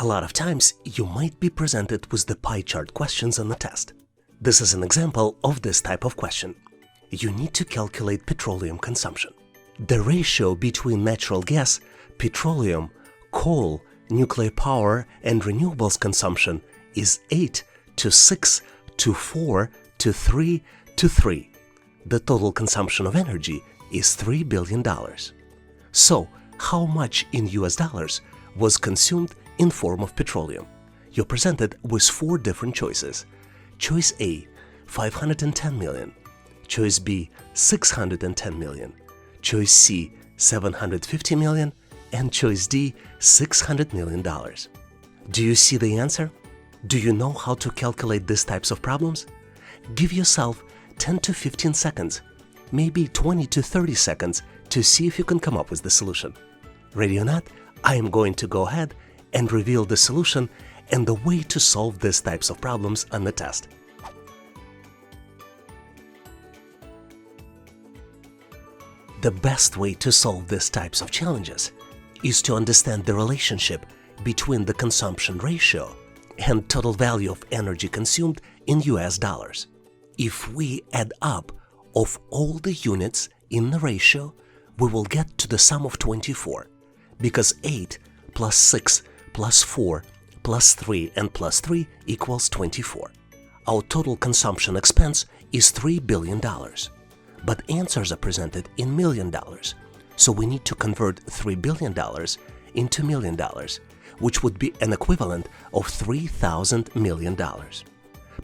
A lot of times, you might be presented with the pie chart questions on the test. This is an example of this type of question. You need to calculate petroleum consumption. The ratio between natural gas, petroleum, coal, nuclear power, and renewables consumption is 8:6:4:3. The total consumption of energy is $3 billion. So, how much in US dollars was consumed in form of petroleum? You're presented with 4 different choices. Choice A, 510 million. Choice B, 610 million. Choice C, 750 million. And choice D, $600 million. Do you see the answer? Do you know how to calculate these types of problems? Give yourself 10 to 15 seconds, maybe 20 to 30 seconds to see if you can come up with the solution. Ready or not, I am going to go ahead and reveal the solution and the way to solve these types of problems on the test. The best way to solve these types of challenges is to understand the relationship between the consumption ratio and total value of energy consumed in US dollars. If we add up of all the units in the ratio, we will get to the sum of 24, because 8 plus 6 plus 4 plus 3 and plus 3 equals 24. Our total consumption expense is $3 billion, but answers are presented in million dollars, so we need to convert $3 billion into million dollars, which would be an equivalent of $3,000 million.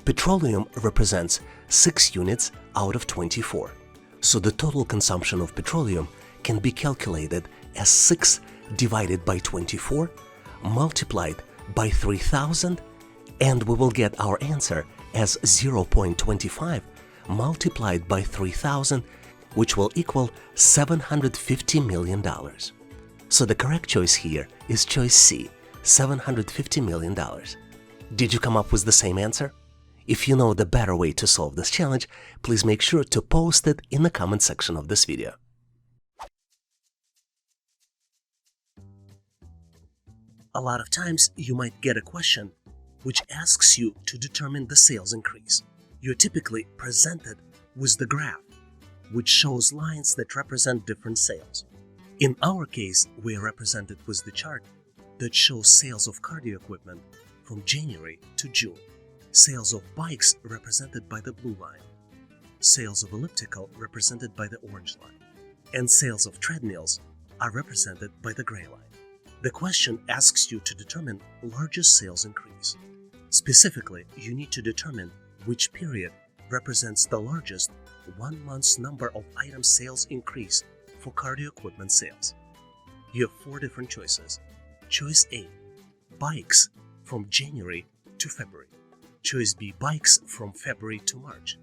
Petroleum represents 6 units out of 24, so the total consumption of petroleum can be calculated as 6 divided by 24 multiplied by 3,000, and we will get our answer as 0.25 multiplied by 3,000, which will equal $750 million. So the correct choice here is choice C, $750 million. Did you come up with the same answer? If you know the better way to solve this challenge, please make sure to post it in the comment section of this video. A lot of times you might get a question which asks you to determine the sales increase. You're typically presented with the graph, which shows lines that represent different sales. In our case, we are represented with the chart that shows sales of cardio equipment from January to June, sales of bikes represented by the blue line, sales of elliptical represented by the orange line, and sales of treadmills are represented by the gray line. The question asks you to determine largest sales increase. Specifically, you need to determine which period represents the largest 1 month's number of item sales increase for cardio equipment sales. You have 4 different choices. Choice A, bikes from January to February. Choice B, bikes from February to March.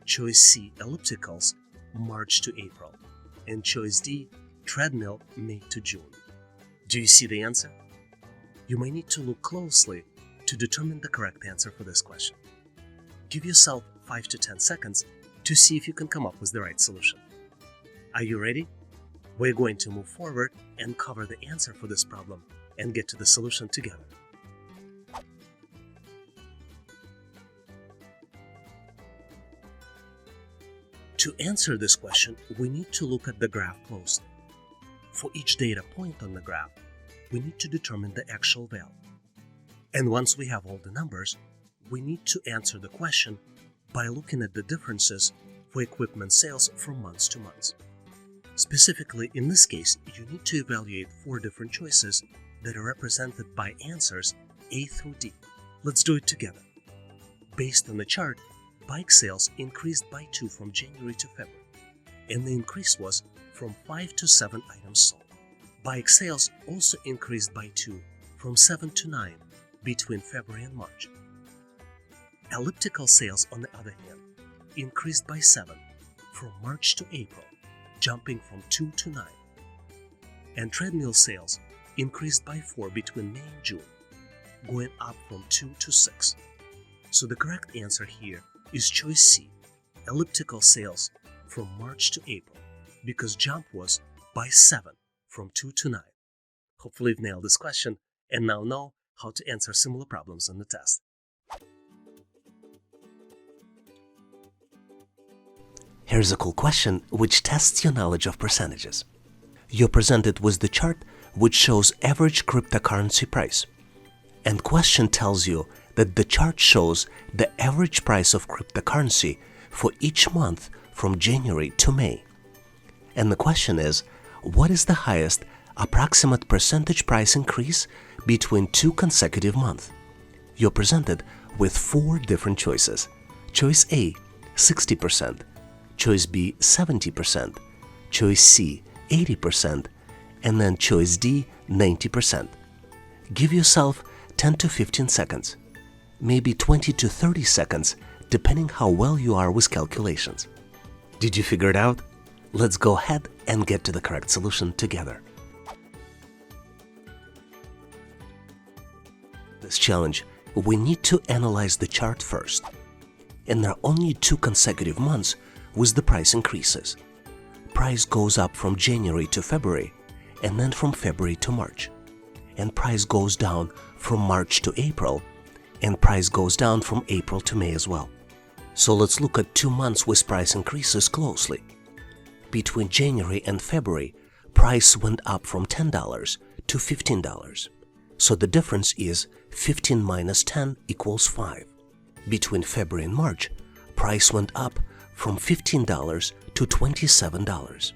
Choice C, ellipticals, March to April. And choice D, treadmill, May to June. Do you see the answer? You may need to look closely to determine the correct answer for this question. Give yourself 5 to 10 seconds to see if you can come up with the right solution. Are you ready? We're going to move forward and cover the answer for this problem and get to the solution together. To answer this question, we need to look at the graph closely. For each data point on the graph, we need to determine the actual value. And once we have all the numbers, we need to answer the question by looking at the differences for equipment sales from months to months. Specifically, in this case, you need to evaluate 4 different choices that are represented by answers A through D. Let's do it together. Based on the chart, bike sales increased by 2 from January to February, and the increase was from 5 to 7 items sold. Bike sales also increased by 2 from 7 to 9 between February and March. Elliptical sales, on the other hand, increased by 7 from March to April, jumping from 2 to 9. And treadmill sales increased by 4 between May and June, going up from 2 to 6. So the correct answer here is choice C, elliptical sales from March to April, because jump was by 7 from 2 to 9. Hopefully you've nailed this question and now know how to answer similar problems on the test. Here's a cool question which tests your knowledge of percentages. You're presented with the chart which shows average cryptocurrency price. And question tells you that the chart shows the average price of cryptocurrency for each month from January to May. And the question is, what is the highest approximate percentage price increase between 2 consecutive months? You're presented with 4 different choices. Choice A, 60%. Choice B, 70%. Choice C, 80%. And then choice D, 90%. Give yourself 10 to 15 seconds, maybe 20 to 30 seconds, depending how well you are with calculations. Did you figure it out? Let's go ahead and get to the correct solution together. This challenge, we need to analyze the chart first. And there are only 2 consecutive months with the price increases. Price goes up from January to February, and then from February to March. And price goes down from March to April, and price goes down from April to May as well. So let's look at 2 months with price increases closely. Between January and February, price went up from $10 to $15. So the difference is 15 minus 10 equals 5. Between February and March, price went up from $15 to $27.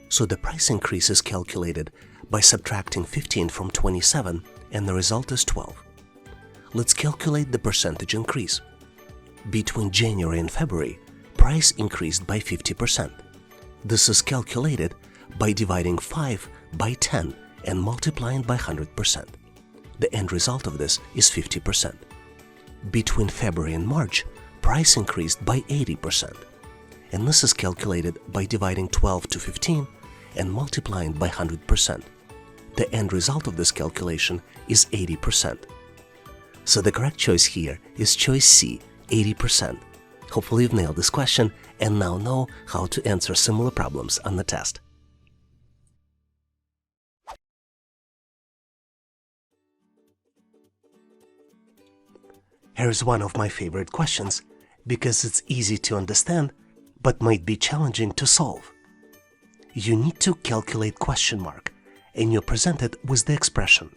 So the price increase is calculated by subtracting 15 from 27, and the result is 12. Let's calculate the percentage increase. Between January and February, price increased by 50%. This is calculated by dividing 5 by 10 and multiplying by 100%. The end result of this is 50%. Between February and March, price increased by 80%. And this is calculated by dividing 12 to 15 and multiplying by 100%. The end result of this calculation is 80%. So the correct choice here is choice C, 80%. Hopefully you've nailed this question and now know how to answer similar problems on the test. Here's one of my favorite questions because it's easy to understand but might be challenging to solve. You need to calculate question mark and you're presented with the expression.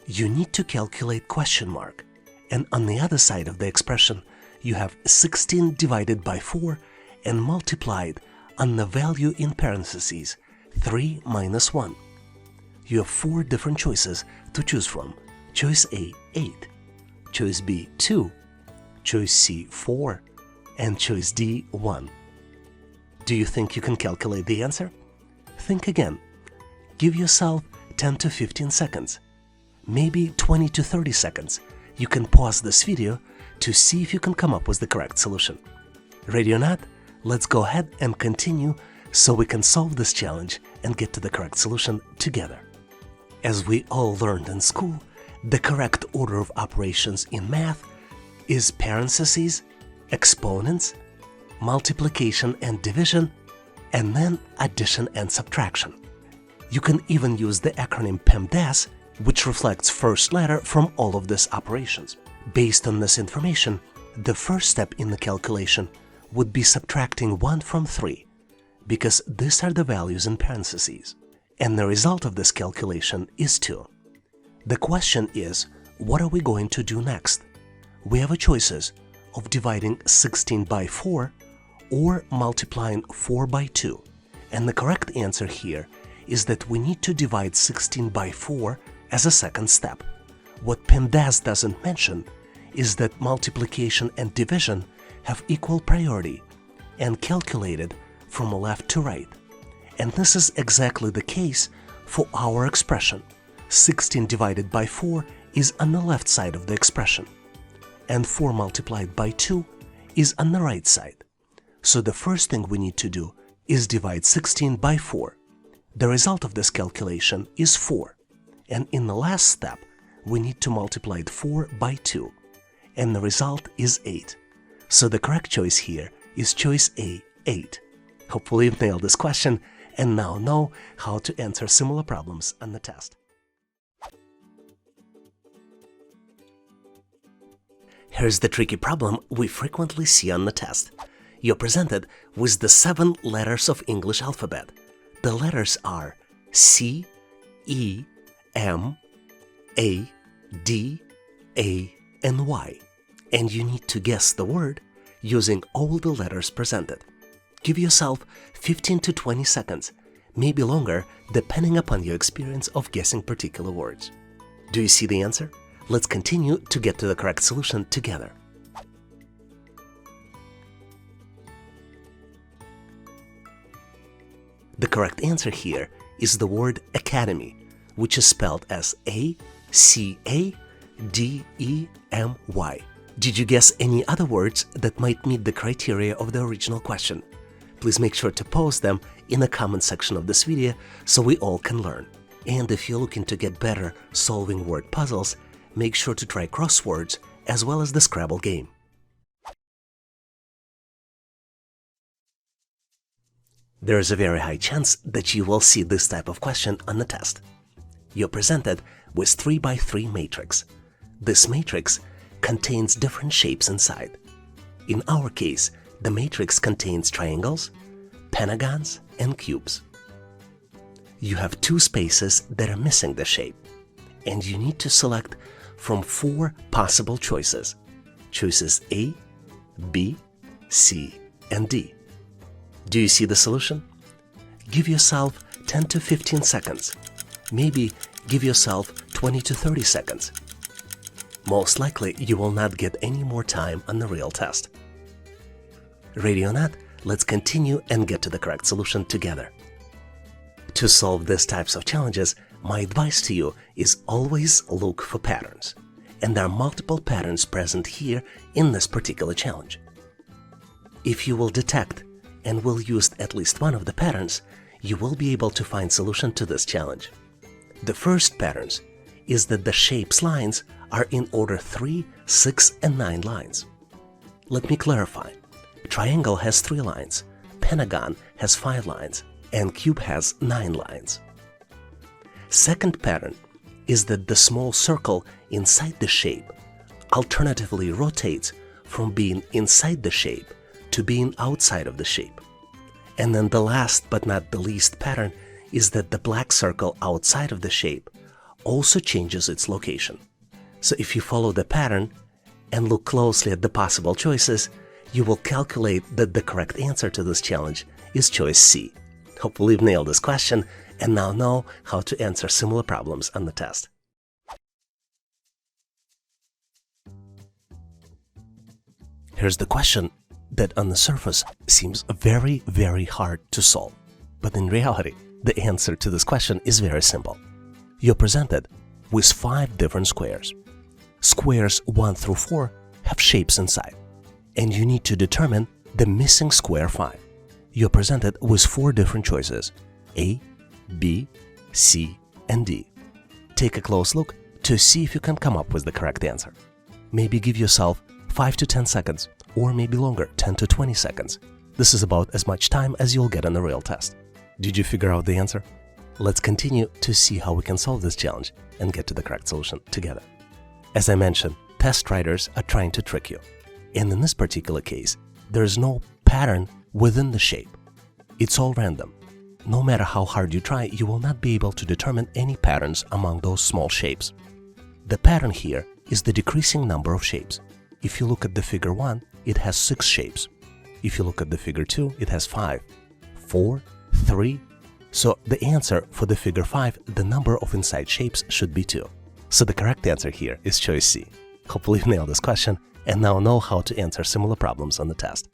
You need to calculate question mark, and on the other side of the expression you have 16 divided by 4 and multiplied on the value in parentheses 3 minus 1. You have 4 different choices to choose from. Choice A, 8. Choice B, 2. Choice C, 4. And choice D, 1. Do you think you can calculate the answer? Think again. Give yourself 10 to 15 seconds. Maybe 20 to 30 seconds. You can pause this video to see if you can come up with the correct solution. Ready or not? Let's go ahead and continue so we can solve this challenge and get to the correct solution together. As we all learned in school, the correct order of operations in math is parentheses, exponents, multiplication and division, and then addition and subtraction. You can even use the acronym PEMDAS, which reflects first letter from all of these operations. Based on this information, the first step in the calculation would be subtracting 1 from 3, because these are the values in parentheses, and the result of this calculation is 2. The question is, what are we going to do next? We have a choices of dividing 16 by 4 or multiplying 4 by 2, and the correct answer here is that we need to divide 16 by 4 as a second step. What PEMDAS doesn't mention is that multiplication and division have equal priority and calculated from left to right. And this is exactly the case for our expression. 16 divided by 4 is on the left side of the expression, and 4 multiplied by 2 is on the right side. So the first thing we need to do is divide 16 by 4. The result of this calculation is 4. And in the last step, we need to multiply 4 by 2. And the result is 8. So the correct choice here is choice A, 8. Hopefully you've nailed this question and now know how to answer similar problems on the test. Here's the tricky problem we frequently see on the test. You're presented with the 7 letters of English alphabet. The letters are C, E, M, A, D, A, and Y. And you need to guess the word using all the letters presented. Give yourself 15 to 20 seconds, maybe longer, depending upon your experience of guessing particular words. Do you see the answer? Let's continue to get to the correct solution together. The correct answer here is the word academy, which is spelled as A-C-A-D-E-M-Y. Did you guess any other words that might meet the criteria of the original question? Please make sure to post them in the comment section of this video so we all can learn. And if you're looking to get better solving word puzzles, make sure to try crosswords as well as the Scrabble game. There is a very high chance that you will see this type of question on the test. You're presented with 3x3 matrix. This matrix contains different shapes inside. In our case, the matrix contains triangles, pentagons, and cubes. You have 2 spaces that are missing the shape, and you need to select from 4 possible choices. Choices A, B, C, and D. Do you see the solution? Give yourself 10 to 15 seconds. Maybe give yourself 20 to 30 seconds. Most likely, you will not get any more time on the real test. Ready or not, let's continue and get to the correct solution together. To solve these types of challenges, my advice to you is always look for patterns. And there are multiple patterns present here in this particular challenge. If you will detect and will use at least one of the patterns, you will be able to find solution to this challenge. The first pattern is that the shape's lines are in order 3, 6, and 9 lines. Let me clarify. Triangle has 3 lines, pentagon has 5 lines, and cube has 9 lines. Second pattern is that the small circle inside the shape alternatively rotates from being inside the shape to being outside of the shape. And then the last but not the least pattern is that the black circle outside of the shape also changes its location. So if you follow the pattern and look closely at the possible choices, you will calculate that the correct answer to this challenge is choice C. Hopefully you've nailed this question and now know how to answer similar problems on the test. Here's the question that on the surface seems very, very hard to solve. But in reality, the answer to this question is very simple. You're presented with 5 different squares. Squares 1 through 4 have shapes inside, and you need to determine the missing square 5. You're presented with 4 different choices: A, B, C, and D. Take a close look to see if you can come up with the correct answer. Maybe give yourself 5 to 10 seconds, or maybe longer, 10 to 20 seconds. This is about as much time as you'll get on the real test. Did you figure out the answer? Let's continue to see how we can solve this challenge and get to the correct solution together. As I mentioned, test writers are trying to trick you. And in this particular case, there is no pattern within the shape. It's all random. No matter how hard you try, you will not be able to determine any patterns among those small shapes. The pattern here is the decreasing number of shapes. If you look at the figure 1, it has 6 shapes. If you look at the figure 2, it has 5, 4, 3. So the answer for the figure 5, the number of inside shapes should be 2. So the correct answer here is choice C. Hopefully you nailed this question and now know how to answer similar problems on the test.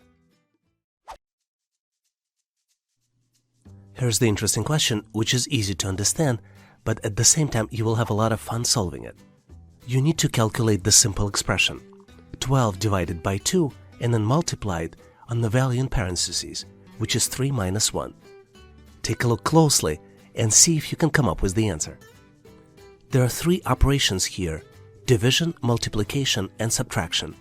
Here's the interesting question, which is easy to understand, but at the same time you will have a lot of fun solving it. You need to calculate the simple expression 12 divided by 2 and then multiplied on the value in parentheses, which is 3 minus 1. Take a look closely and see if you can come up with the answer. There are 3 operations here: division, multiplication, and subtraction.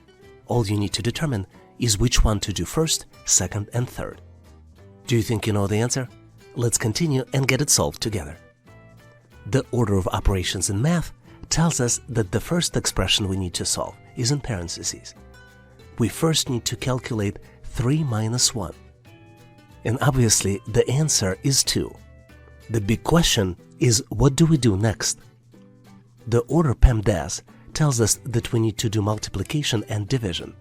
All you need to determine is which one to do first, second, and third. Do you think you know the answer? Let's continue and get it solved together. The order of operations in math tells us that the first expression we need to solve is in parentheses. We first need to calculate 3 minus 1. And obviously the answer is 2. The big question is, what do we do next? The order PEMDAS tells us that we need to do multiplication and division.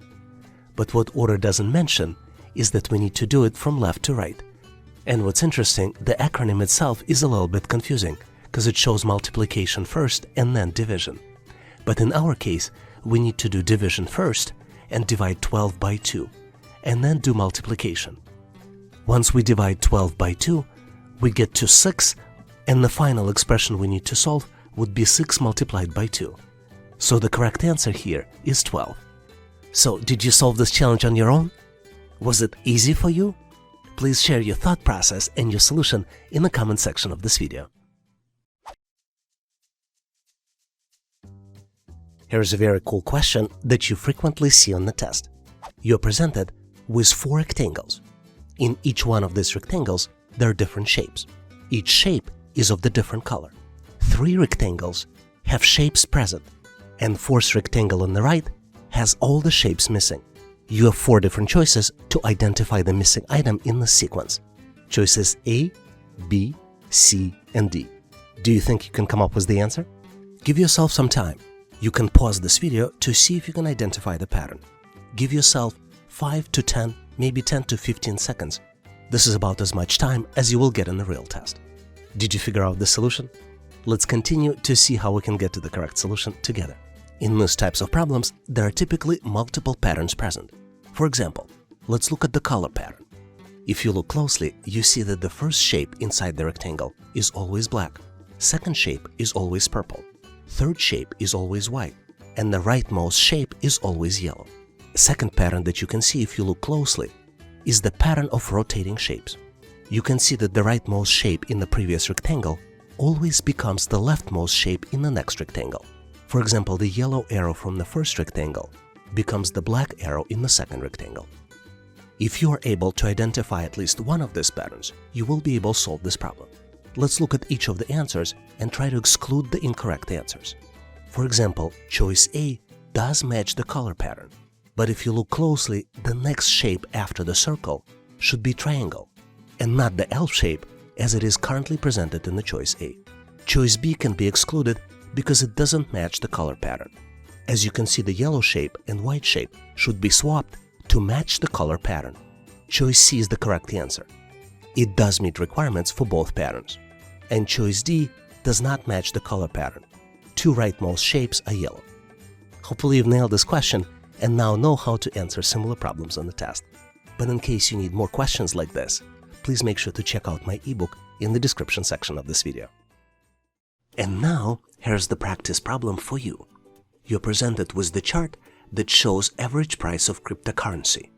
But what order doesn't mention is that we need to do it from left to right. And what's interesting, the acronym itself is a little bit confusing because it shows multiplication first and then division. But in our case, we need to do division first and divide 12 by 2, and then do multiplication. Once we divide 12 by 2, we get to 6, and the final expression we need to solve would be 6 multiplied by 2. So the correct answer here is 12. So did you solve this challenge on your own? Was it easy for you? Please share your thought process and your solution in the comment section of this video. Here's a very cool question that you frequently see on the test. You're presented with 4 rectangles. In each one of these rectangles, there are different shapes. Each shape is of the different color. 3 rectangles have shapes present, and 4th rectangle on the right has all the shapes missing. You have 4 different choices to identify the missing item in the sequence. Choices A, B, C, and D. Do you think you can come up with the answer? Give yourself some time. You can pause this video to see if you can identify the pattern. Give yourself 5 to 10, maybe 10 to 15 seconds. This is about as much time as you will get in the real test. Did you figure out the solution? Let's continue to see how we can get to the correct solution together. In these types of problems, there are typically multiple patterns present. For example, let's look at the color pattern. If you look closely, you see that the first shape inside the rectangle is always black, second shape is always purple, third shape is always white, and the rightmost shape is always yellow. Second pattern that you can see if you look closely is the pattern of rotating shapes. You can see that the rightmost shape in the previous rectangle always becomes the leftmost shape in the next rectangle. For example, the yellow arrow from the first rectangle becomes the black arrow in the second rectangle. If you are able to identify at least one of these patterns, you will be able to solve this problem. Let's look at each of the answers and try to exclude the incorrect answers. For example, choice A does match the color pattern, but if you look closely, the next shape after the circle should be triangle, and not the L shape as it is currently presented in the choice A. Choice B can be excluded because it doesn't match the color pattern. As you can see, the yellow shape and white shape should be swapped to match the color pattern. Choice C is the correct answer. It does meet requirements for both patterns. And choice D does not match the color pattern. 2 rightmost shapes are yellow. Hopefully you've nailed this question and now know how to answer similar problems on the test. But in case you need more questions like this, please make sure to check out my ebook in the description section of this video. And now, here's the practice problem for you. You're presented with the chart that shows average price of cryptocurrency.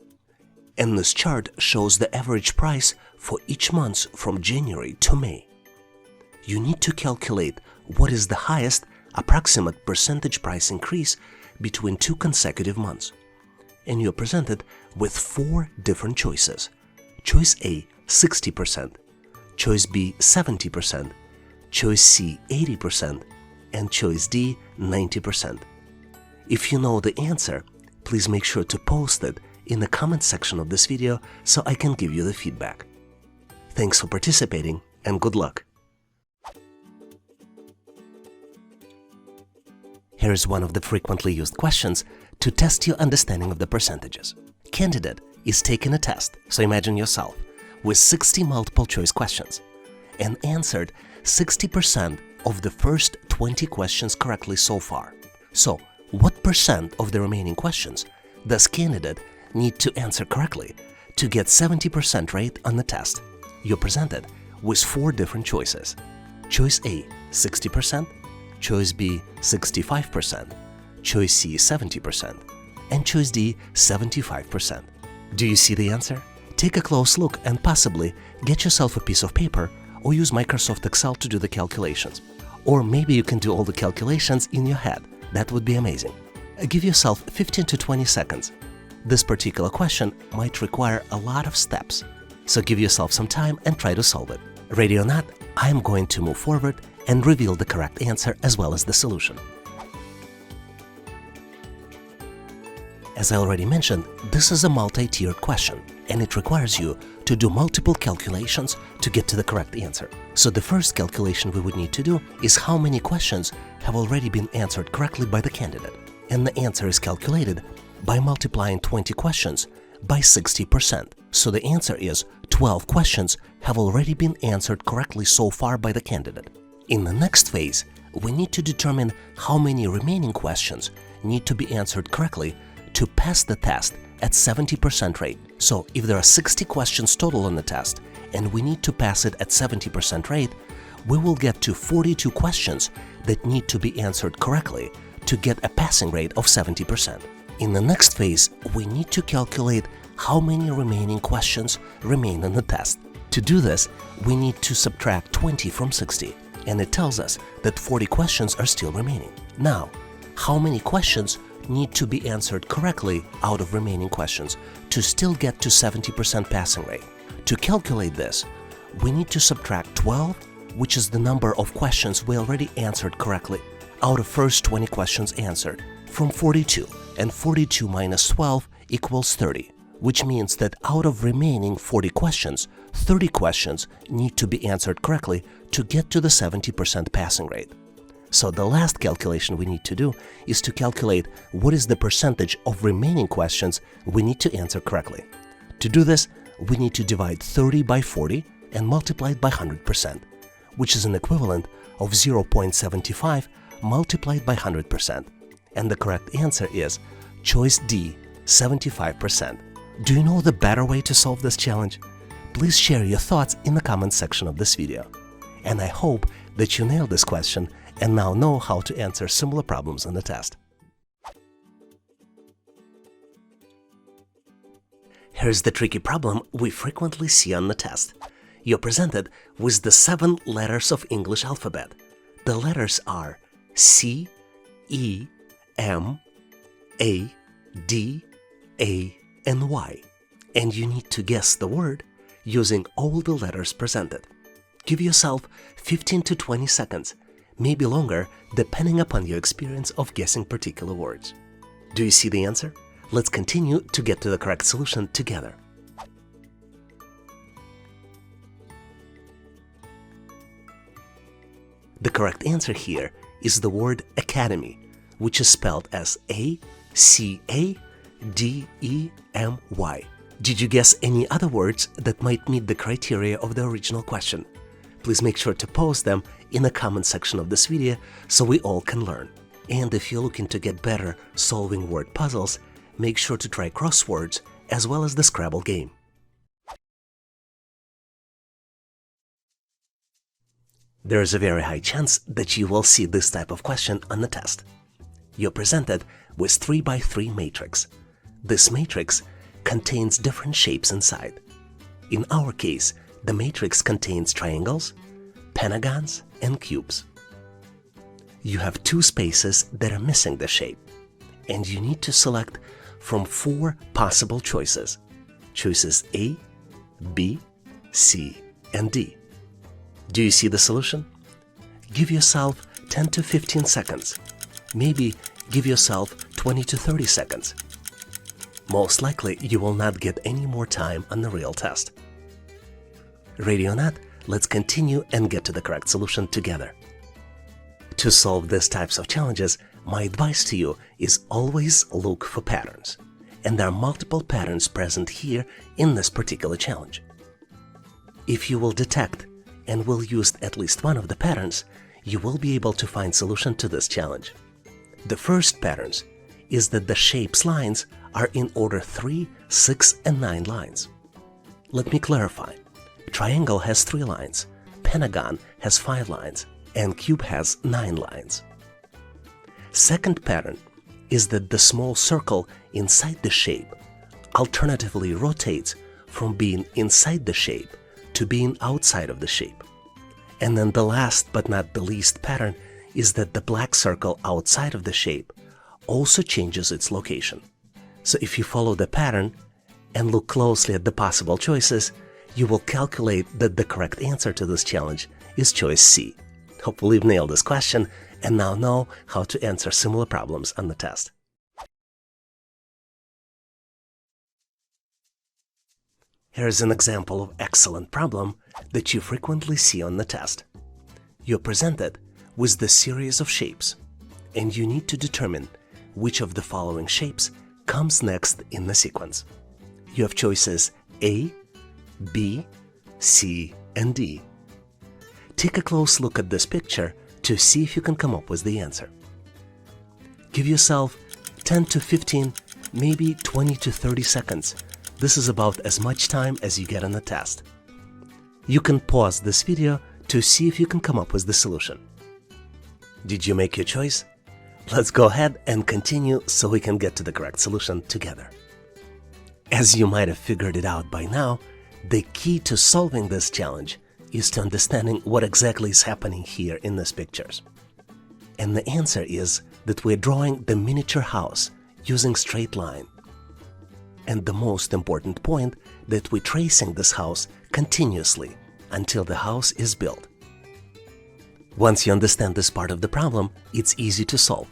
And this chart shows the average price for each month from January to May. You need to calculate what is the highest approximate percentage price increase between 2 consecutive months. And you're presented with 4 different choices. Choice A, 60%, choice B, 70%, choice C, 80%, and choice D, 90%. If you know the answer, please make sure to post it in the comment section of this video so I can give you the feedback. Thanks for participating and good luck! Here's one of the frequently used questions to test your understanding of the percentages. Candidate is taking a test, so imagine yourself, with 60 multiple choice questions and answered 60% of the first 20 questions correctly so far. So, what percent of the remaining questions does candidate need to answer correctly to get 70% rate on the test? You're presented with 4 different choices. Choice A, 60%, choice B, 65%, choice C, 70%, and choice D, 75%. Do you see the answer? Take a close look and possibly get yourself a piece of paper or use Microsoft Excel to do the calculations. Or maybe you can do all the calculations in your head. That would be amazing. Give yourself 15 to 20 seconds. This particular question might require a lot of steps, so give yourself some time and try to solve it. Ready or not, I am going to move forward and reveal the correct answer as well as the solution. As I already mentioned, this is a multi-tiered question, and it requires you to do multiple calculations to get to the correct answer. So the first calculation we would need to do is how many questions have already been answered correctly by the candidate. And the answer is calculated by multiplying 20 questions by 60%. So the answer is 12 questions have already been answered correctly so far by the candidate. In the next phase, we need to determine how many remaining questions need to be answered correctly to pass the test at 70% rate. So if there are 60 questions total on the test and we need to pass it at 70% rate, we will get to 42 questions that need to be answered correctly to get a passing rate of 70%. In the next phase, we need to calculate how many remaining questions remain in the test. To do this, we need to subtract 20 from 60, and it tells us that 40 questions are still remaining. Now, how many questions need to be answered correctly out of remaining questions to still get to 70% passing rate? To calculate this, we need to subtract 12, which is the number of questions we already answered correctly out of first 20 questions answered, from 42, and 42 minus 12 equals 30, which means that out of remaining 40 questions, 30 questions need to be answered correctly to get to the 70% passing rate. So the last calculation we need to do is to calculate what is the percentage of remaining questions we need to answer correctly. To do this, we need to divide 30 by 40 and multiply it by 100%, which is an equivalent of 0.75 multiplied by 100%. And the correct answer is choice D, 75%. Do you know the better way to solve this challenge? Please share your thoughts in the comment section of this video. And I hope that you nailed this question and now know how to answer similar problems on the test. Here's the tricky problem we frequently see on the test. You're presented with the 7 letters of English alphabet. The letters are C, E, M, A, D, A, and Y. And you need to guess the word using all the letters presented. Give yourself 15 to 20 seconds, maybe longer, depending upon your experience of guessing particular words. Do you see the answer? Let's continue to get to the correct solution together. The correct answer here is the word academy, which is spelled as A-C-A-D-E-M-Y. Did you guess any other words that might meet the criteria of the original question? Please make sure to post them in the comment section of this video so we all can learn. And if you're looking to get better solving word puzzles, make sure to try crosswords as well as the Scrabble game. There is a very high chance that you will see this type of question on the test. You're presented with 3 by 3 matrix. This matrix contains different shapes inside. In our case, the matrix contains triangles, pentagons, and cubes. You have 2 spaces that are missing the shape, and you need to select from 4 possible choices. Choices A, B, C, and D. Do you see the solution? Give yourself 10 to 15 seconds. Maybe give yourself 20 to 30 seconds. Most likely, you will not get any more time on the real test. Ready or not, let's continue and get to the correct solution together. To solve these types of challenges, my advice to you is always look for patterns. And there are multiple patterns present here in this particular challenge. If you will detect and will use at least one of the patterns, you will be able to find solution to this challenge. The first pattern is that the shape's lines are in order 3, 6, and 9 lines. Let me clarify. Triangle has 3 lines, pentagon has 5 lines, and cube has 9 lines. Second pattern is that the small circle inside the shape alternatively rotates from being inside the shape to being outside of the shape. And then the last but not the least pattern is that the black circle outside of the shape also changes its location. So if you follow the pattern and look closely at the possible choices, you will calculate that the correct answer to this challenge is choice C. Hopefully you've nailed this question and now know how to answer similar problems on the test. Here's an example of excellent problem that you frequently see on the test. You're presented with the series of shapes, and you need to determine which of the following shapes comes next in the sequence. You have choices A, B, C, and D. Take a close look at this picture to see if you can come up with the answer. Give yourself 10 to 15, maybe 20 to 30 seconds. This is about as much time as you get on the test. You can pause this video to see if you can come up with the solution. Did you make your choice? Let's go ahead and continue so we can get to the correct solution together. As you might have figured it out by now, the key to solving this challenge is to understanding what exactly is happening here in these pictures. And the answer is that we're drawing the miniature house using straight line. And the most important point, that we're tracing this house continuously until the house is built. Once you understand this part of the problem, it's easy to solve.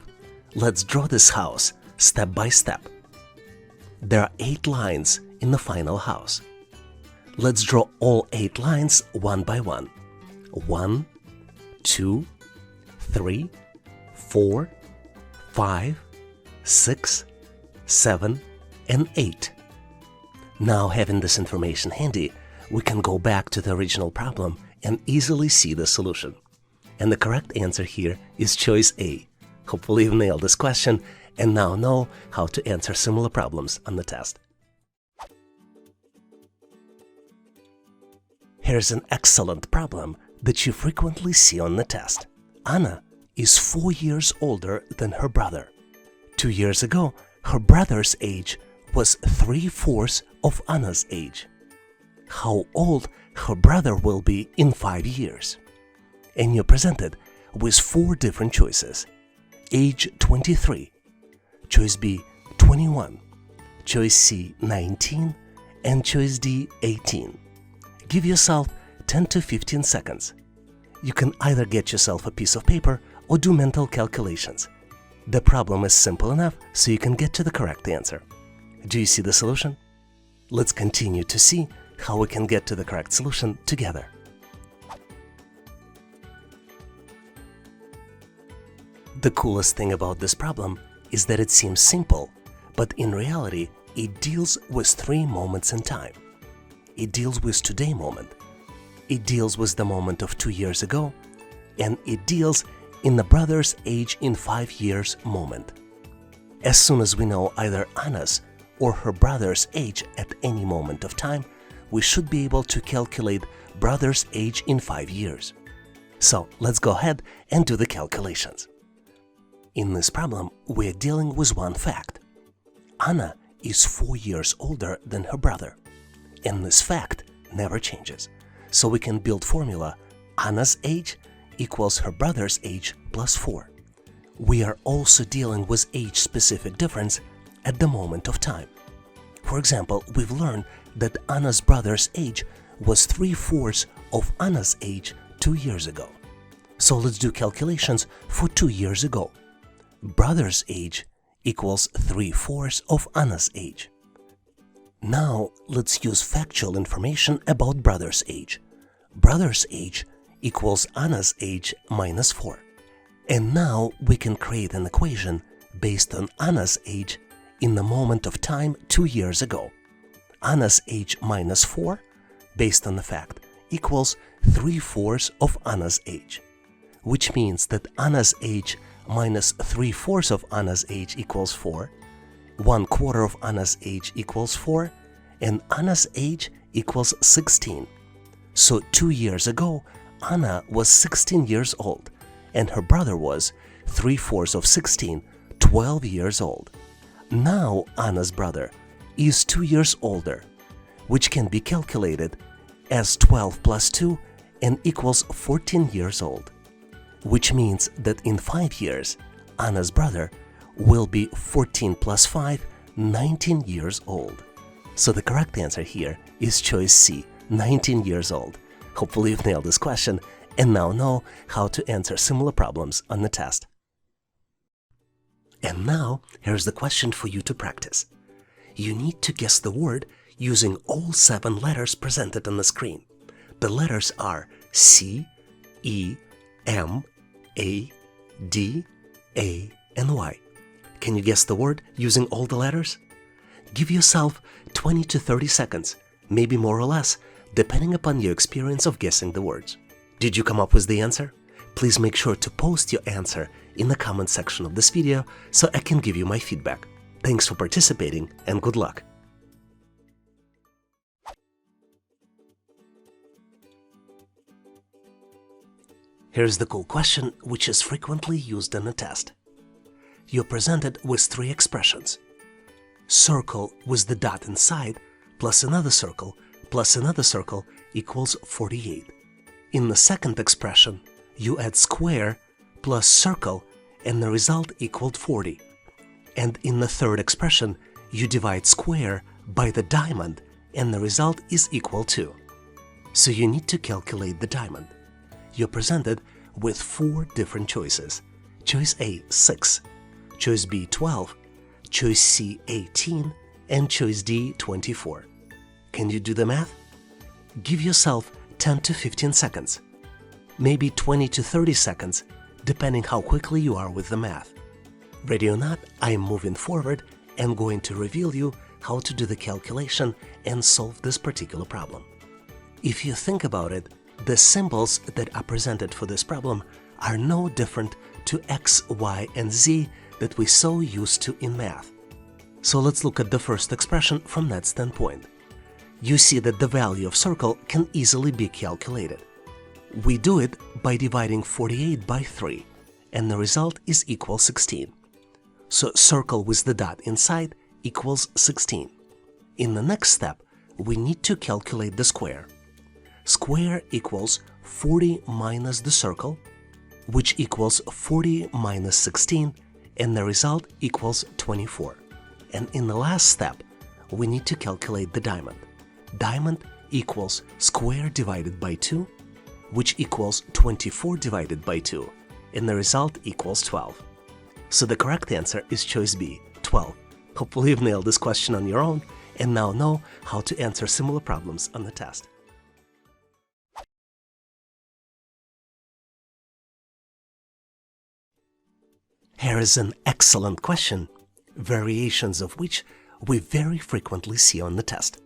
Let's draw this house step by step. There are 8 lines in the final house. Let's draw all 8 lines one by one. 1, 2, 3, 4, 5, 6, 7, and 8. Now, having this information handy, we can go back to the original problem and easily see the solution. And the correct answer here is choice A. Hopefully you've nailed this question and now know how to answer similar problems on the test. Here's an excellent problem that you frequently see on the test. Anna is 4 years older than her brother. 2 years ago, her brother's age was 3/4 of Anna's age. How old her brother will be in 5 years? And you're presented with 4 different choices. Age 23, choice B 21, choice C 19, and choice D 18. Give yourself 10 to 15 seconds. You can either get yourself a piece of paper or do mental calculations. The problem is simple enough so you can get to the correct answer. Do you see the solution? Let's continue to see how we can get to the correct solution together. The coolest thing about this problem is that it seems simple, but in reality, it deals with 3 moments in time. It deals with today moment, it deals with the moment of 2 years ago, and it deals in the brother's age in 5 years moment. As soon as we know either Anna's or her brother's age at any moment of time, we should be able to calculate brother's age in 5 years. So let's go ahead and do the calculations. In this problem, we're dealing with one fact. Anna is 4 years older than her brother, and this fact never changes. So we can build formula Anna's age equals her brother's age plus 4. We are also dealing with age-specific difference at the moment of time. For example, we've learned that Anna's brother's age was 3/4 of Anna's age 2 years ago. So let's do calculations for 2 years ago. Brother's age equals 3/4 of Anna's age. Now let's use factual information about brother's age. Brother's age equals Anna's age minus 4. And now we can create an equation based on Anna's age in the moment of time 2 years ago. Anna's age minus 4, based on the fact, equals 3/4 of Anna's age, which means that Anna's age minus 3/4 of Anna's age equals 4, 1/4 of Anna's age equals 4, and Anna's age equals 16. So 2 years ago, Anna was 16 years old, and her brother was 3/4 of 16, 12 years old. Now Anna's brother is 2 years older, which can be calculated as 12 plus 2 and equals 14 years old, which means that in 5 years, Anna's brother will be 14 plus 5, 19 years old. So the correct answer here is choice C, 19 years old. Hopefully you've nailed this question and now know how to answer similar problems on the test. And now, here's the question for you to practice. You need to guess the word using all 7 letters presented on the screen. The letters are C, E, M, A, D, A, and Y. Can you guess the word using all the letters? Give yourself 20 to 30 seconds, maybe more or less, depending upon your experience of guessing the words. Did you come up with the answer? Please make sure to post your answer in the comment section of this video so I can give you my feedback. Thanks for participating and good luck! Here's the cool question which is frequently used in a test. You're presented with 3 expressions. Circle with the dot inside plus another circle equals 48. In the second expression, you add square plus circle and the result equaled 40. And in the third expression, you divide square by the diamond and the result is equal to. So you need to calculate the diamond. You're presented with 4 different choices. Choice A, 6. Choice B, 12. Choice C, 18. And choice D, 24. Can you do the math? Give yourself 10 to 15 seconds. Maybe 20 to 30 seconds, depending how quickly you are with the math. Ready or not, I am moving forward and going to reveal you how to do the calculation and solve this particular problem. If you think about it, the symbols that are presented for this problem are no different to x, y, and z that we're so used to in math. So let's look at the first expression from that standpoint. You see that the value of circle can easily be calculated. We do it by dividing 48 by 3, and the result is equal 16. So circle with the dot inside equals 16. In the next step, we need to calculate the square. Square equals 40 minus the circle, which equals 40 minus 16, and the result equals 24. And in the last step, we need to calculate the diamond. Diamond equals square divided by 2, which equals 24 divided by 2, and the result equals 12. So the correct answer is choice B, 12. Hopefully you've nailed this question on your own and now know how to answer similar problems on the test. Here is an excellent question, variations of which we very frequently see on the test.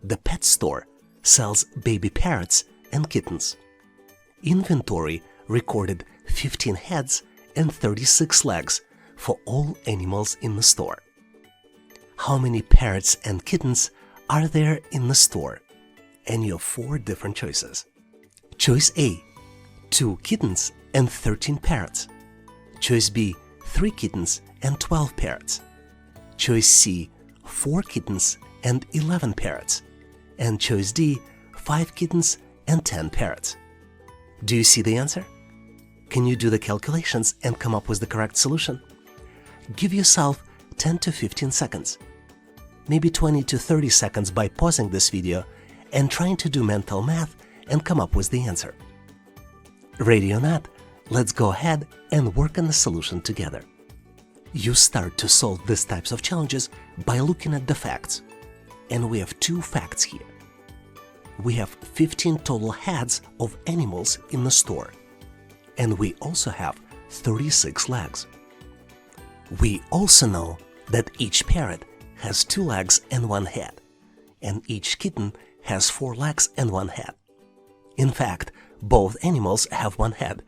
The pet store sells baby parrots and kittens. Inventory recorded 15 heads and 36 legs for all animals in the store. How many parrots and kittens are there in the store? And you have 4 different choices. Choice A, 2 kittens and 13 parrots. Choice B, 3 kittens and 12 parrots. Choice C, 4 kittens and 11 parrots. And choice D, 5 kittens and 10 parrots. Do you see the answer? Can you do the calculations and come up with the correct solution? Give yourself 10 to 15 seconds. Maybe 20 to 30 seconds by pausing this video and trying to do mental math and come up with the answer. Ready or not, let's go ahead and work on the solution together. You start to solve these types of challenges by looking at the facts. And we have 2 facts here. We have 15 total heads of animals in the store. And we also have 36 legs. We also know that each parrot has 2 legs and 1 head, and each kitten has 4 legs and 1 head. In fact, both animals have 1 head,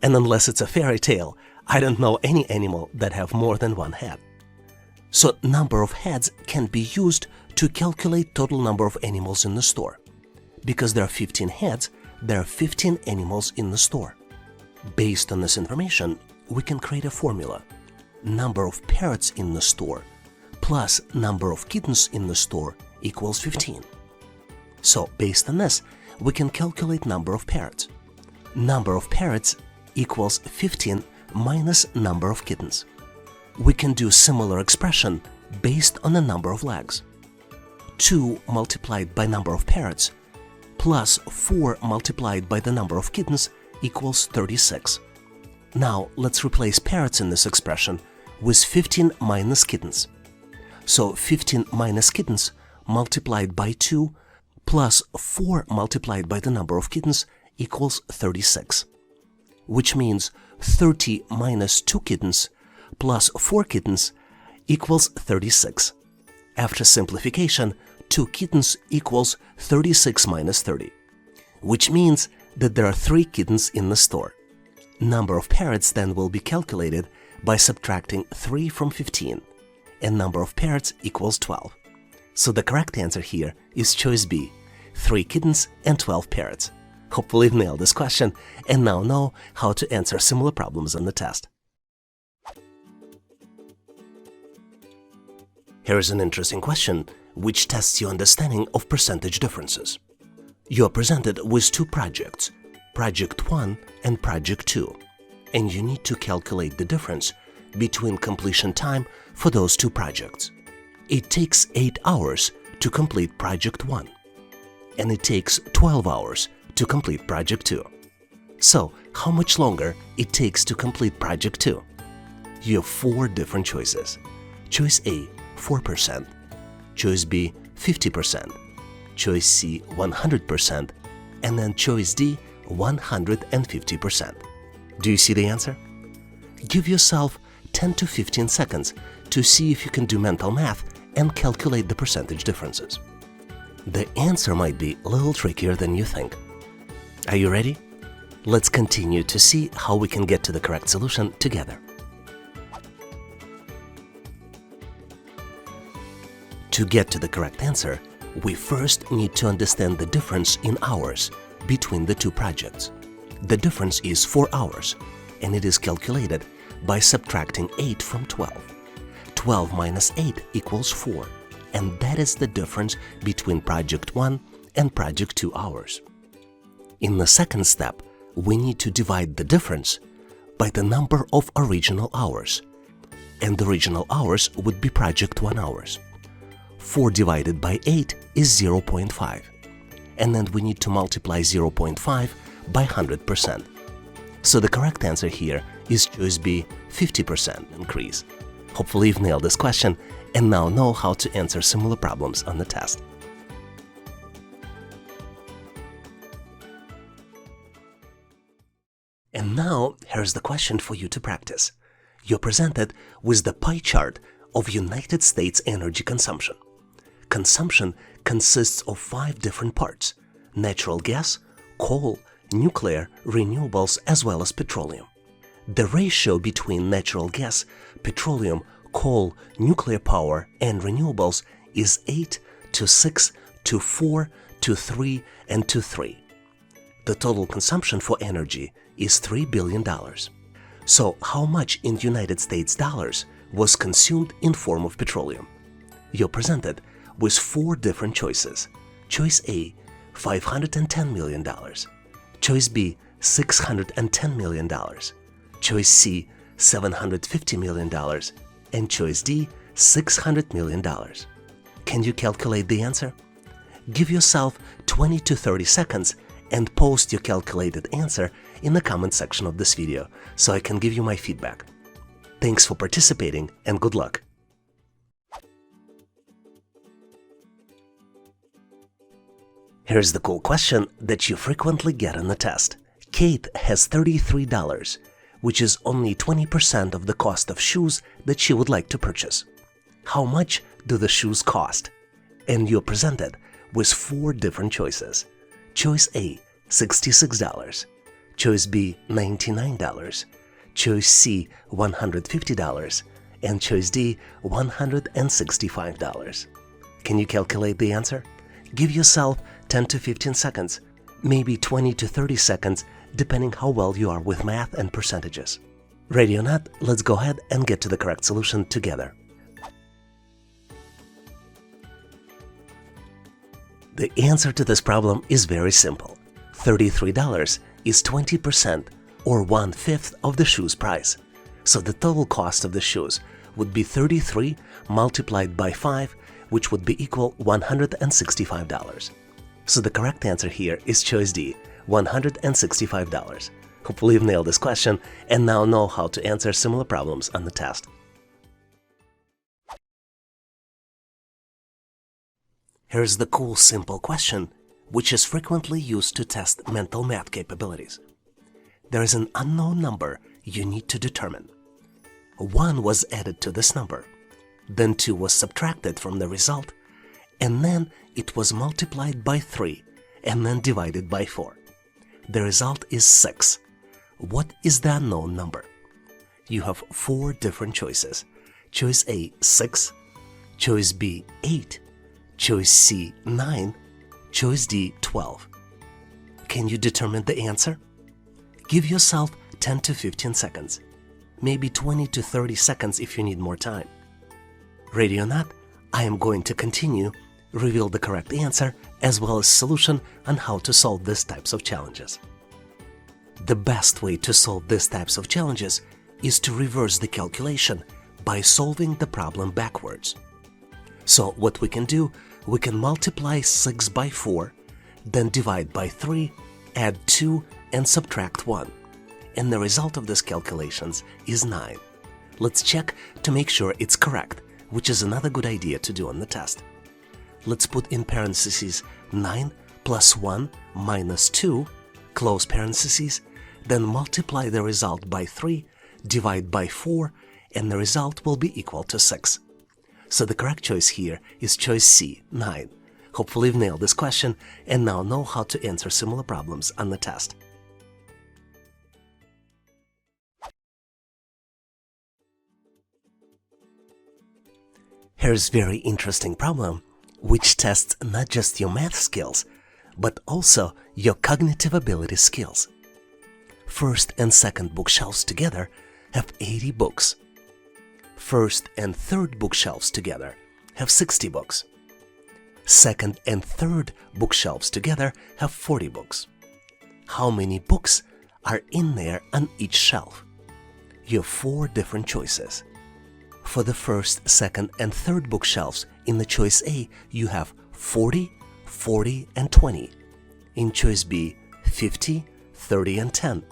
and unless it's a fairy tale, I don't know any animal that have more than 1 head. So number of heads can be used to calculate total number of animals in the store. Because there are 15 heads, there are 15 animals in the store. Based on this information, we can create a formula. Number of parrots in the store plus number of kittens in the store equals 15. So based on this, we can calculate number of parrots. Number of parrots equals 15 minus number of kittens. We can do similar expression based on the number of legs. 2 multiplied by number of parrots plus 4 multiplied by the number of kittens equals 36. Now let's replace parrots in this expression with 15 minus kittens. So 15 minus kittens multiplied by 2 plus 4 multiplied by the number of kittens equals 36, which means 30 minus 2 kittens plus 4 kittens equals 36. After simplification, 2 kittens equals 36 minus 30, which means that there are 3 kittens in the store. Number of parrots then will be calculated by subtracting 3 from 15, and number of parrots equals 12. So the correct answer here is choice B, 3 kittens and 12 parrots. Hopefully you've nailed this question and now know how to answer similar problems on the test. Here's an interesting question which tests your understanding of percentage differences. You are presented with 2 projects, Project 1 and Project 2, and you need to calculate the difference between completion time for those 2 projects. It takes 8 hours to complete Project 1, and it takes 12 hours to complete Project 2. So, how much longer it takes to complete Project 2? You have 4 different choices. Choice A, 4%, choice B, 50%, choice C, 100%, and then choice D, 150%. Do you see the answer? Give yourself 10 to 15 seconds to see if you can do mental math and calculate the percentage differences. The answer might be a little trickier than you think. Are you ready? Let's continue to see how we can get to the correct solution together. To get to the correct answer, we first need to understand the difference in hours between the 2 projects. The difference is 4 hours, and it is calculated by subtracting 8 from 12. 12 minus 8 equals 4, and that is the difference between Project 1 and Project 2 hours. In the second step, we need to divide the difference by the number of original hours, and the original hours would be Project 1 hours. 4 divided by 8 is 0.5, and then we need to multiply 0.5 by 100%. So the correct answer here is choice B, 50% increase. Hopefully you've nailed this question and now know how to answer similar problems on the test. And now here's the question for you to practice. You're presented with the pie chart of United States energy consumption. Consumption consists of 5 different parts: natural gas, coal, nuclear, renewables, as well as petroleum. The ratio between natural gas, petroleum, coal, nuclear power, and renewables is 8 to 6 to 4 to 3 and to 3. The total consumption for energy is $3 billion. So how much in United States dollars was consumed in form of petroleum? You're presented with 4 different choices. Choice A, $510 million. Choice B, $610 million. Choice C, $750 million. And choice D, $600 million. Can you calculate the answer? Give yourself 20 to 30 seconds and post your calculated answer in the comment section of this video so I can give you my feedback. Thanks for participating and good luck! Here's the cool question that you frequently get on the test. Kate has $33, which is only 20% of the cost of shoes that she would like to purchase. How much do the shoes cost? And you're presented with 4 different choices. Choice A, $66. Choice B, $99. Choice C, $150. And choice D, $165. Can you calculate the answer? Give yourself 10 to 15 seconds, maybe 20 to 30 seconds, depending how well you are with math and percentages. Ready or not, let's go ahead and get to the correct solution together. The answer to this problem is very simple. $33 is 20% or 1/5 of the shoe's price. So the total cost of the shoes would be 33 multiplied by 5, which would be equal $165. So the correct answer here is choice D, $165. Hopefully you've nailed this question and now know how to answer similar problems on the test. Here's the cool simple question, which is frequently used to test mental math capabilities. There is an unknown number you need to determine. 1 was added to this number, then 2 was subtracted from the result, and then it was multiplied by 3 and then divided by 4. The result is 6. What is the unknown number? You have 4 different choices. Choice A, 6. Choice B, 8. Choice C, 9. Choice D, 12. Can you determine the answer? Give yourself 10 to 15 seconds. Maybe 20 to 30 seconds if you need more time. Ready or not, I am going to continue, reveal the correct answer as well as solution on how to solve these types of challenges. The best way to solve these types of challenges is to reverse the calculation by solving the problem backwards. So what we can do, we can multiply 6 by 4, then divide by 3, add 2 and subtract 1. And the result of these calculations is 9. Let's check to make sure it's correct, which is another good idea to do on the test. Let's put in parentheses 9 plus 1 minus 2, close parentheses, then multiply the result by 3, divide by 4, and the result will be equal to 6. So the correct choice here is choice C, 9. Hopefully you've nailed this question and now know how to answer similar problems on the test. Here's a very interesting problem, which tests not just your math skills, but also your cognitive ability skills. First and second bookshelves together have 80 books. First and third bookshelves together have 60 books. Second and third bookshelves together have 40 books. How many books are in there on each shelf? You have 4 different choices. For the first, second, and third bookshelves, in the choice A, you have 40, 40, and 20. In choice B, 50, 30, and 10.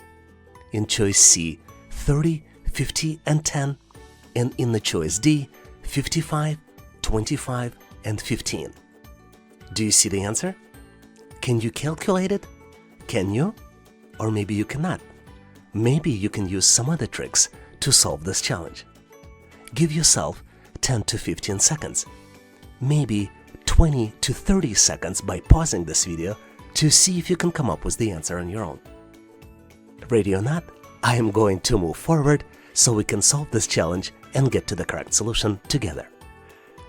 In choice C, 30, 50, and 10. And in the choice D, 55, 25, and 15. Do you see the answer? Can you calculate it? Can you? Or maybe you cannot. Maybe you can use some other tricks to solve this challenge. Give yourself 10 to 15 seconds, maybe 20 to 30 seconds by pausing this video to see if you can come up with the answer on your own. Ready or not, I am going to move forward so we can solve this challenge and get to the correct solution together.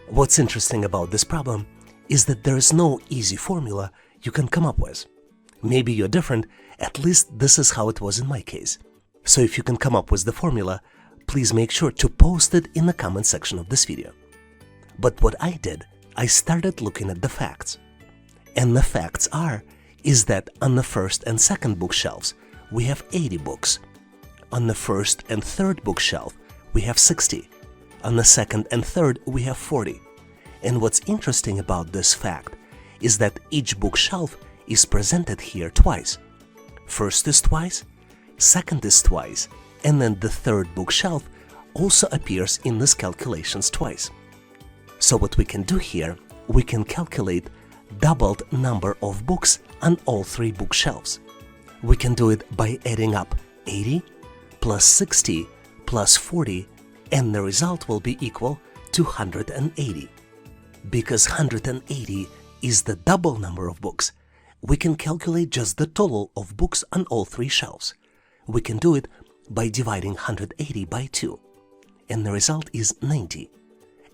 What's interesting about this problem is that there is no easy formula you can come up with. Maybe you're different, at least this is how it was in my case. So if you can come up with the formula, please make sure to post it in the comment section of this video. But what I did, I started looking at the facts. And the facts is that on the first and second bookshelves, we have 80 books. On the first and third bookshelf, we have 60. On the second and third, we have 40. And what's interesting about this fact is that each bookshelf is presented here twice. First is twice, second is twice, and then the third bookshelf also appears in these calculations twice. So what we can do here, we can calculate doubled number of books on all 3 bookshelves. We can do it by adding up 80 plus 60 plus 40, and the result will be equal to 180. Because 180 is the double number of books, we can calculate just the total of books on all 3 shelves. We can do it by dividing 180 by 2, and the result is 90.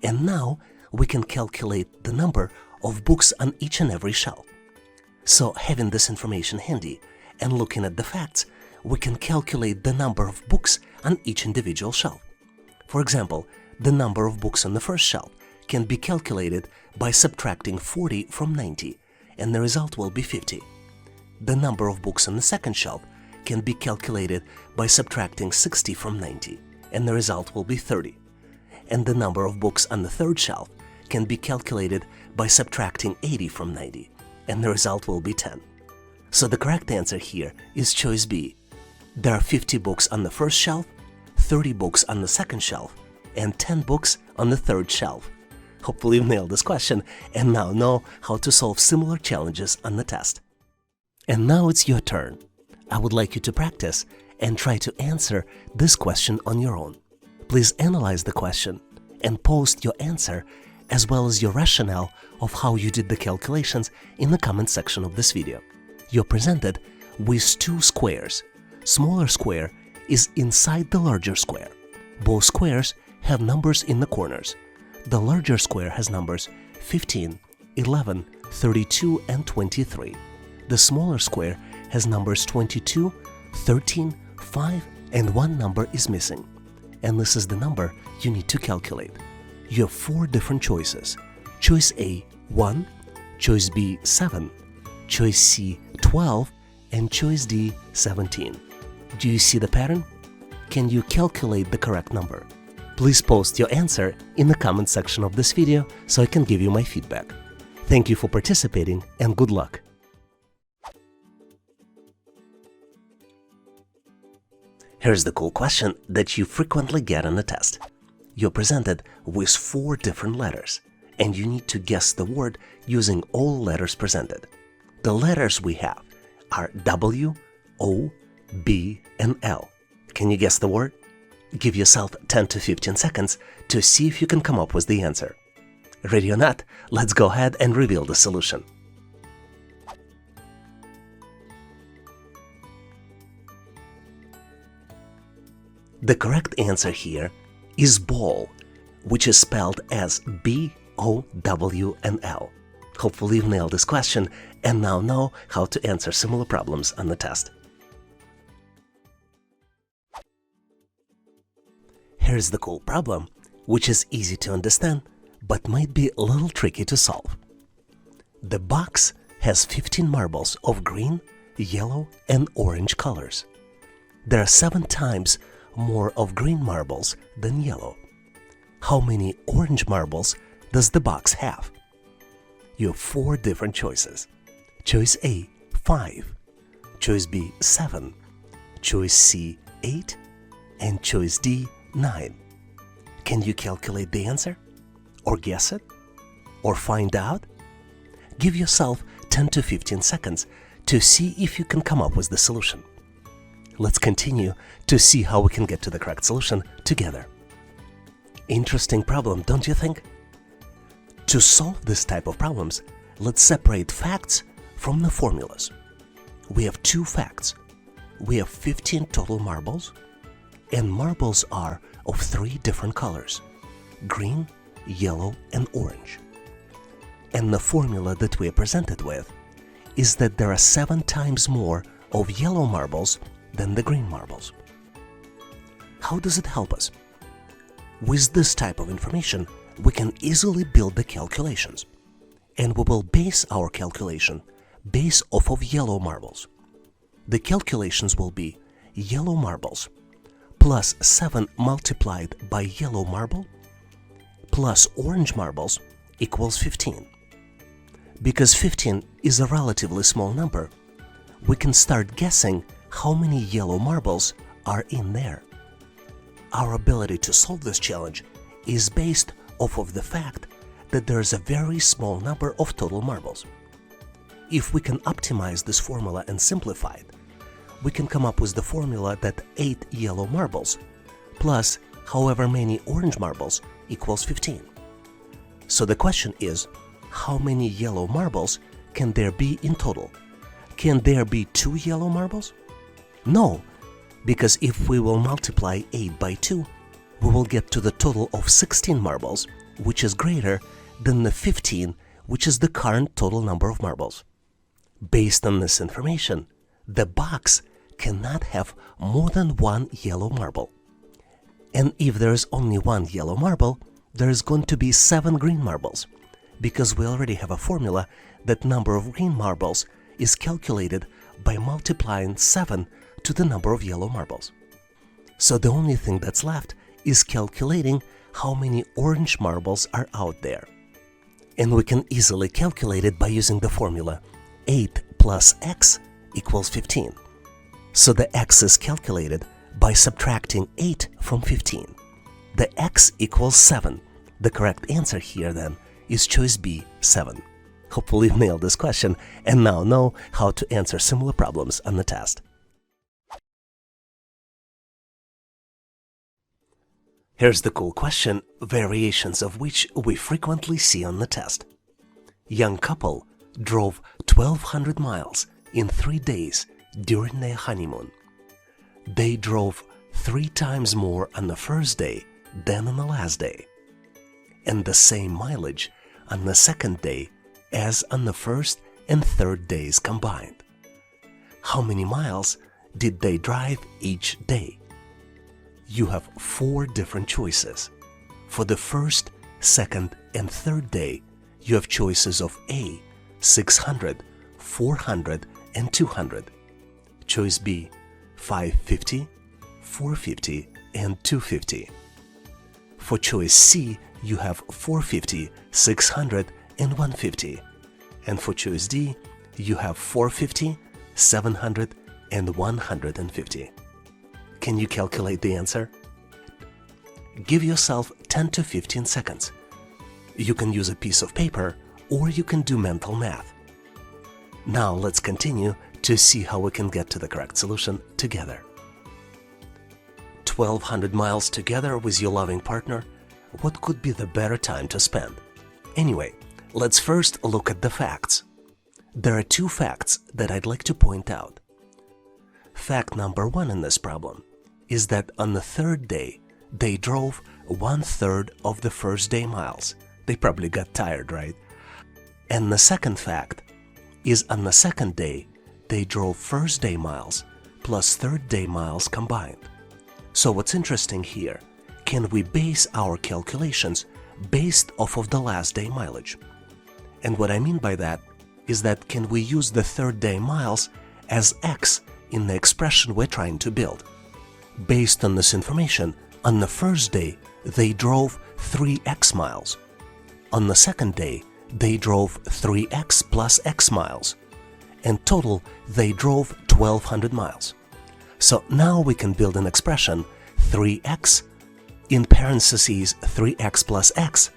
And now we can calculate the number of books on each and every shelf. So having this information handy and looking at the facts, we can calculate the number of books on each individual shelf. For example, the number of books on the first shelf can be calculated by subtracting 40 from 90, and the result will be 50. The number of books on the second shelf can be calculated by subtracting 60 from 90, and the result will be 30. And the number of books on the third shelf can be calculated by subtracting 80 from 90, and the result will be 10. So the correct answer here is choice B. There are 50 books on the first shelf, 30 books on the second shelf, and 10 books on the third shelf. Hopefully you've nailed this question and now know how to solve similar challenges on the test. And now it's your turn. I would like you to practice and try to answer this question on your own. Please analyze the question and post your answer as well as your rationale of how you did the calculations in the comment section of this video. You're presented with two squares. Smaller square is inside the larger square. Both squares have numbers in the corners. The larger square has numbers 15, 11, 32, and 23. The smaller square has numbers 22, 13, 5, and one number is missing. And this is the number you need to calculate. You have four different choices. Choice A, 1, choice B, 7, choice C, 12, and choice D, 17. Do you see the pattern? Can you calculate the correct number? Please post your answer in the comment section of this video so I can give you my feedback. Thank you for participating and good luck! Here's the cool question that you frequently get on the test. You're presented with four different letters, and you need to guess the word using all letters presented. The letters we have are W, O, B, and L. Can you guess the word? Give yourself 10 to 15 seconds to see if you can come up with the answer. Ready or not, let's go ahead and reveal the solution. The correct answer here is ball, which is spelled as B-O-W-N-L. Hopefully you've nailed this question and now know how to answer similar problems on the test. Here's the cool problem, which is easy to understand, but might be a little tricky to solve. The box has 15 marbles of green, yellow, and orange colors. There are 7 times more of green marbles than yellow. How many orange marbles does the box have? You have 4 different choices. Choice A, 5, choice B, 7, choice C, 8, and choice D, 9. Can you calculate the answer? Or guess it? Or find out? Give yourself 10 to 15 seconds to see if you can come up with the solution. Let's continue to see how we can get to the correct solution together. Interesting problem, don't you think? To solve this type of problems, let's separate facts from the formulas. We have 2 facts. We have 15 total marbles, and marbles are of 3 different colors: green, yellow, and orange. And the formula that we are presented with is that there are 7 times more of yellow marbles than the green marbles. How does it help us? With this type of information, we can easily build the calculations, and we will base our calculation based off of yellow marbles. The calculations will be yellow marbles plus 7 multiplied by yellow marble plus orange marbles equals 15. Because 15 is a relatively small number, we can start guessing how many yellow marbles are in there. Our ability to solve this challenge is based off of the fact that there is a very small number of total marbles. If we can optimize this formula and simplify it, we can come up with the formula that 8 yellow marbles plus however many orange marbles equals 15. So the question is, how many yellow marbles can there be in total? Can there be 2 yellow marbles? No, because if we will multiply 8 by 2, we will get to the total of 16 marbles, which is greater than the 15, which is the current total number of marbles. Based on this information, the box cannot have more than 1 yellow marble. And if there is only 1 yellow marble, there is going to be 7 green marbles, because we already have a formula that number of green marbles is calculated by multiplying 7 to the number of yellow marbles. So the only thing that's left is calculating how many orange marbles are out there. And we can easily calculate it by using the formula 8 plus x equals 15. So the x is calculated by subtracting 8 from 15. The x equals 7, The correct answer here then is choice B, 7. Hopefully you've nailed this question and now know how to answer similar problems on the test. Here's the cool question, variations of which we frequently see on the test. Young couple drove 1,200 miles in 3 days during their honeymoon. They drove 3 times more on the first day than on the last day, and the same mileage on the second day as on the first and third days combined. How many miles did they drive each day? You have 4 different choices. For the first, second, and third day, you have choices of A, 600, 400, and 200. Choice B, 550, 450, and 250. For choice C, you have 450, 600, and 150. And for choice D, you have 450, 700, and 150. Can you calculate the answer? Give yourself 10 to 15 seconds. You can use a piece of paper or you can do mental math. Now let's continue to see how we can get to the correct solution together. 1,200 miles together with your loving partner, what could be the better time to spend? Anyway, let's first look at the facts. There are 2 facts that I'd like to point out. Fact number 1 in this problem is that on the third day, they drove 1/3 of the first day miles. They probably got tired, right? And the second fact is on the second day, they drove first day miles plus third day miles combined. So what's interesting here, can we base our calculations based off of the last day mileage? And what I mean by that is that can we use the third day miles as x in the expression we're trying to build? Based on this information, on the first day, they drove 3x miles. On the second day, they drove 3x plus x miles. In total, they drove 1,200 miles. So now we can build an expression 3x in parentheses 3x plus x,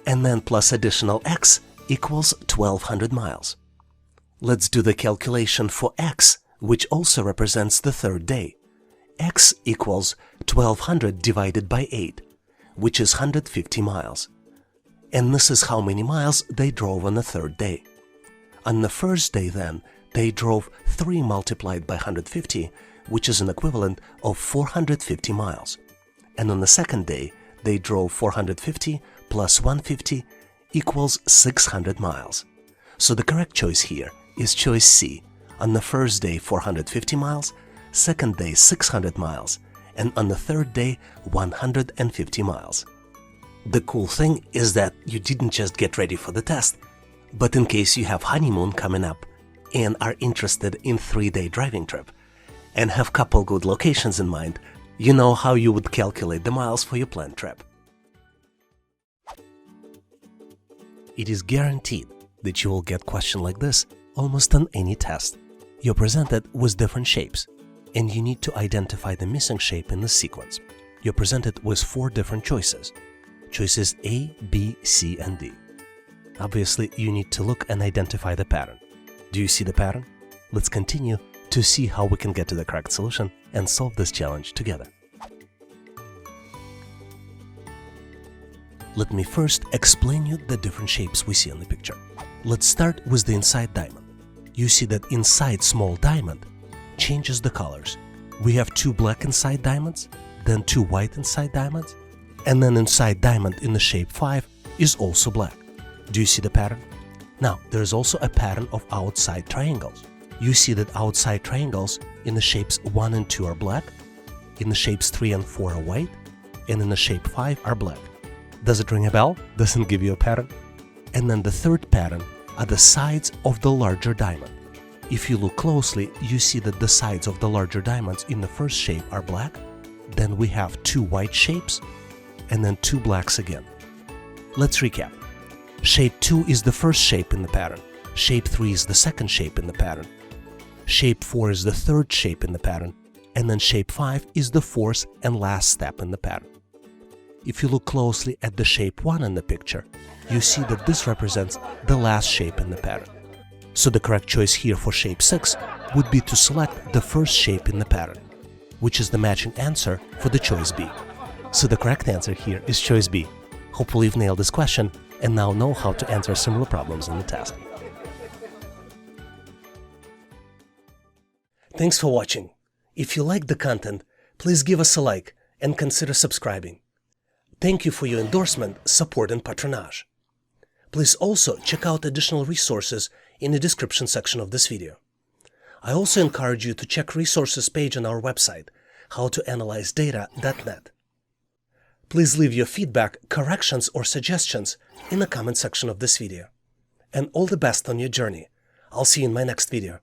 and then plus additional x equals 1,200 miles. Let's do the calculation for x, which also represents the third day. X equals 1,200 divided by 8, which is 150 miles. And this is how many miles they drove on the third day. On the first day then, they drove 3 multiplied by 150, which is an equivalent of 450 miles. And on the second day, they drove 450 plus 150 equals 600 miles. So the correct choice here is choice C. On the first day, 450 miles, second day, 600 miles, and on the third day, 150 miles. The cool thing is that you didn't just get ready for the test, but in case you have honeymoon coming up and are interested in 3-day driving trip and have couple good locations in mind, you know how you would calculate the miles for your planned trip. It is guaranteed that you will get questions like this almost on any test. You're presented with different shapes, and you need to identify the missing shape in the sequence. You're presented with 4 different choices. Choices A, B, C, and D. Obviously, you need to look and identify the pattern. Do you see the pattern? Let's continue to see how we can get to the correct solution and solve this challenge together. Let me first explain you the different shapes we see in the picture. Let's start with the inside diamond. You see that inside small diamond changes the colors. We have 2 black inside diamonds, then 2 white inside diamonds, and then inside diamond in the shape 5 is also black. Do you see the pattern? Now, there is also a pattern of outside triangles. You see that outside triangles in the shapes 1 and 2 are black, in the shapes 3 and 4 are white, and in the shape 5 are black. Does it ring a bell? Doesn't give you a pattern? And then the third pattern are the sides of the larger diamond. If you look closely, you see that the sides of the larger diamonds in the first shape are black, then we have 2 white shapes, and then 2 blacks again. Let's recap. Shape 2 is the first shape in the pattern, shape 3 is the second shape in the pattern, shape 4 is the third shape in the pattern, and then shape 5 is the fourth and last step in the pattern. If you look closely at the shape 1 in the picture, you see that this represents the last shape in the pattern. So the correct choice here for shape 6 would be to select the first shape in the pattern, which is the matching answer for the choice B. So the correct answer here is choice B. Hopefully you've nailed this question and now know how to answer similar problems in the test. Thanks for watching. If you liked the content, please give us a like and consider subscribing. Thank you for your endorsement, support, and patronage. Please also check out additional resources in the description section of this video. I also encourage you to check resources page on our website, howtoanalyzedata.net. Please leave your feedback, corrections, or suggestions in the comment section of this video. And all the best on your journey. I'll see you in my next video.